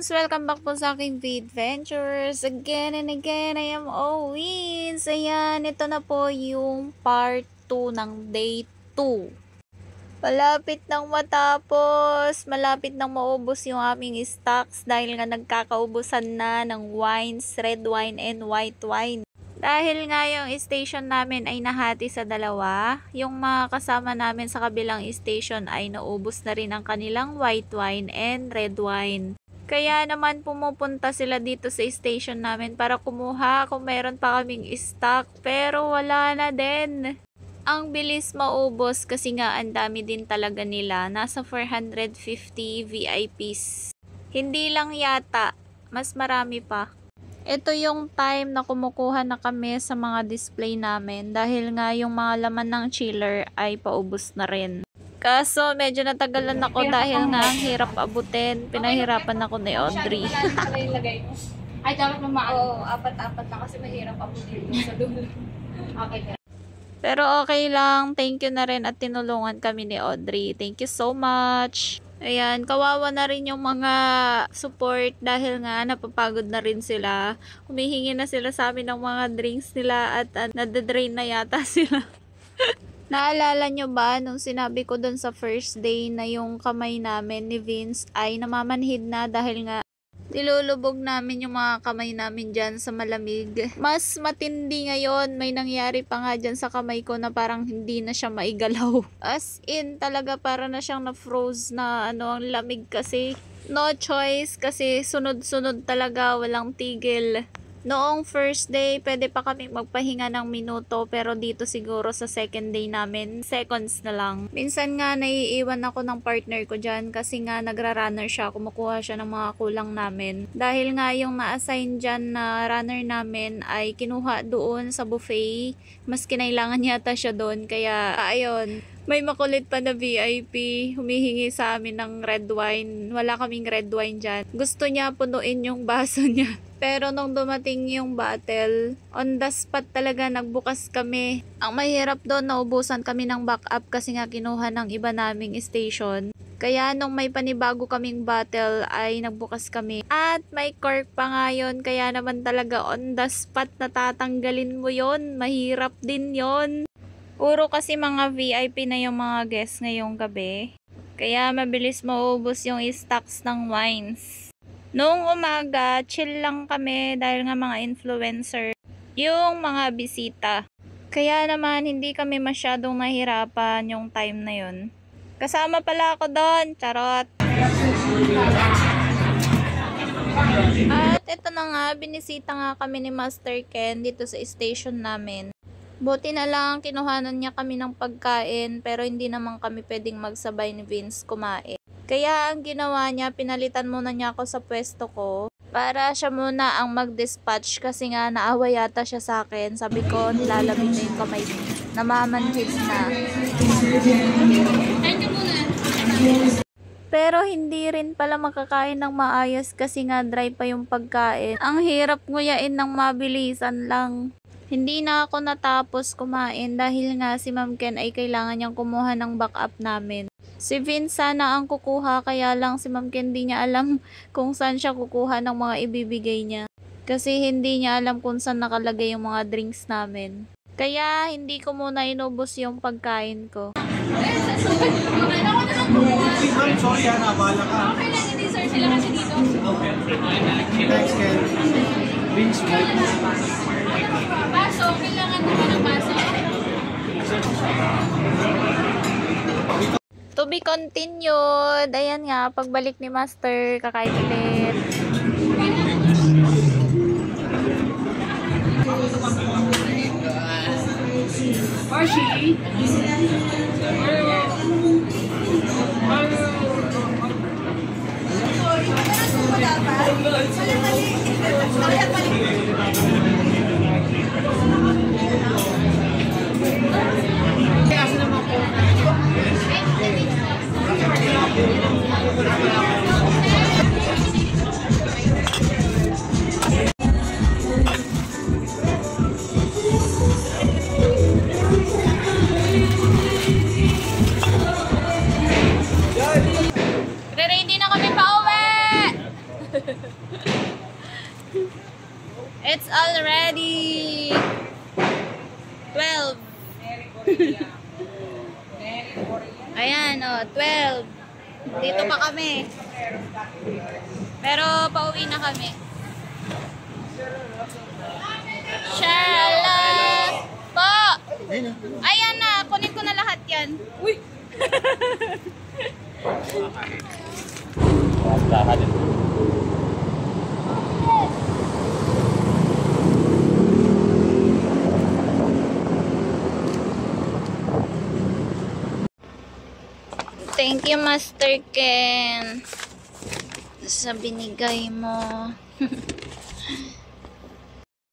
loves! Welcome back po sa aking Vidventures. Again and again, I am Owens. Ayan, ito na po yung part 2 ng day 2. Malapit nang matapos. Malapit nang maubos yung aming stocks dahil nga nagkakaubusan na ng wines, red wine and white wine. Dahil nga yung station namin ay nahati sa dalawa, yung mga kasama namin sa kabilang station ay naubos na rin ang kanilang white wine and red wine. Kaya naman pumupunta sila dito sa station namin para kumuha kung meron pa kaming stock, pero wala na din. Ang bilis maubos kasi nga ang dami din talaga nila, nasa 450 VIPs. Hindi lang yata, mas marami pa. Ito yung time na kumukuha na kami sa mga display namin dahil nga yung mga laman ng chiller ay paubos na rin. Kaso medyo natagalan ako dahil nga ang hirap abutin. Pinahirapan ako ni Audrey. Ay, dapat Oo, apat-apat na kasi mahirap abutin sa dulo. Okay. Pero okay lang. Thank you na rin at tinulungan kami ni Audrey. Thank you so much. Ayan, kawawa na rin yung mga support dahil nga napapagod na rin sila. Humihingi na sila sa amin ng mga drinks nila at nadadrain na yata sila. Naalala nyo ba nung sinabi ko dun sa first day na yung kamay namin ni Vince ay namamanhid na dahil nga nilulubog namin yung mga kamay namin dyan sa malamig. Mas matindi ngayon, may nangyari pa nga dyan sa kamay ko na parang hindi na siya maigalaw. As in, talaga para na siyang na-froze na ang lamig kasi. No choice kasi sunod-sunod talaga, walang tigil. Noong first day, pwede pa kami magpahinga ng minuto pero dito siguro sa second day namin, seconds na lang. Minsan nga naiiwan ako ng partner ko dyan kasi nga nagra-runner siya, kumukuha siya ng mga kulang namin. Dahil nga yung na-assign dyan na runner namin ay kinuha doon sa buffet, mas kinailangan yata siya doon kaya ayun. May makulit pa na VIP, humihingi sa amin ng red wine. Wala kaming red wine dyan. Gusto niya punuin yung baso niya. Pero nung dumating yung bottle, on the spot talaga nagbukas kami. Ang mahirap doon, naubusan kami ng backup kasi nga kinuha ng iba naming station. Kaya nung may panibago kaming bottle ay nagbukas kami. At may cork pa nga yun, kaya naman talaga on the spot natatanggalin mo yon. Mahirap din yon. Puro kasi mga VIP na yung mga guests ngayong gabi. Kaya mabilis maubos yung stocks ng wines. Noong umaga, chill lang kami dahil nga mga influencer. Yung mga bisita. Kaya naman hindi kami masyadong nahirapan yung time na yun. Kasama pala ako doon. Charot. At ito na nga, binisita nga kami ni Master Ken dito sa station namin. Buti na lang kinuhanan niya kami ng pagkain pero hindi naman kami pwedeng magsabay ni Vince kumain. Kaya ang ginawa niya, pinalitan muna niya ako sa pwesto ko para siya muna ang mag-dispatch kasi nga naawa yata siya sa akin. Sabi ko, nilalamig na yung kamay ko. Namamanhid na. Pero hindi rin pala makakain ng maayos kasi nga dry pa yung pagkain. Ang hirap nguyain ng mabilisan lang. Hindi na ako natapos kumain dahil nga si Ma'am Ken ay kailangan niyang kumuha ng backup namin. Si Vince sana ang kukuha kaya lang si Ma'am Ken di niya alam kung saan siya kukuha ng mga ibibigay niya. Kasi hindi niya alam kung saan nakalagay yung mga drinks namin. Kaya hindi ko muna inubos yung pagkain ko. Sorry ha, nabala ka. Okay lang, hindi sir sila kasi dito. Okay. Thanks, Ken. Vince, Baso, kailangan naman ng baso. To be continued. Ayan nga, pagbalik ni Master, kakain ulit. Archie. Ready na kami pa uwi! It's already 12. Ayan, 12. Dito pa kami. Pero pauwi na kami. Shala! Po! Ayan na, kunin ko na lahat yan. Uy! Thank you, Master Ken, sa binigay mo.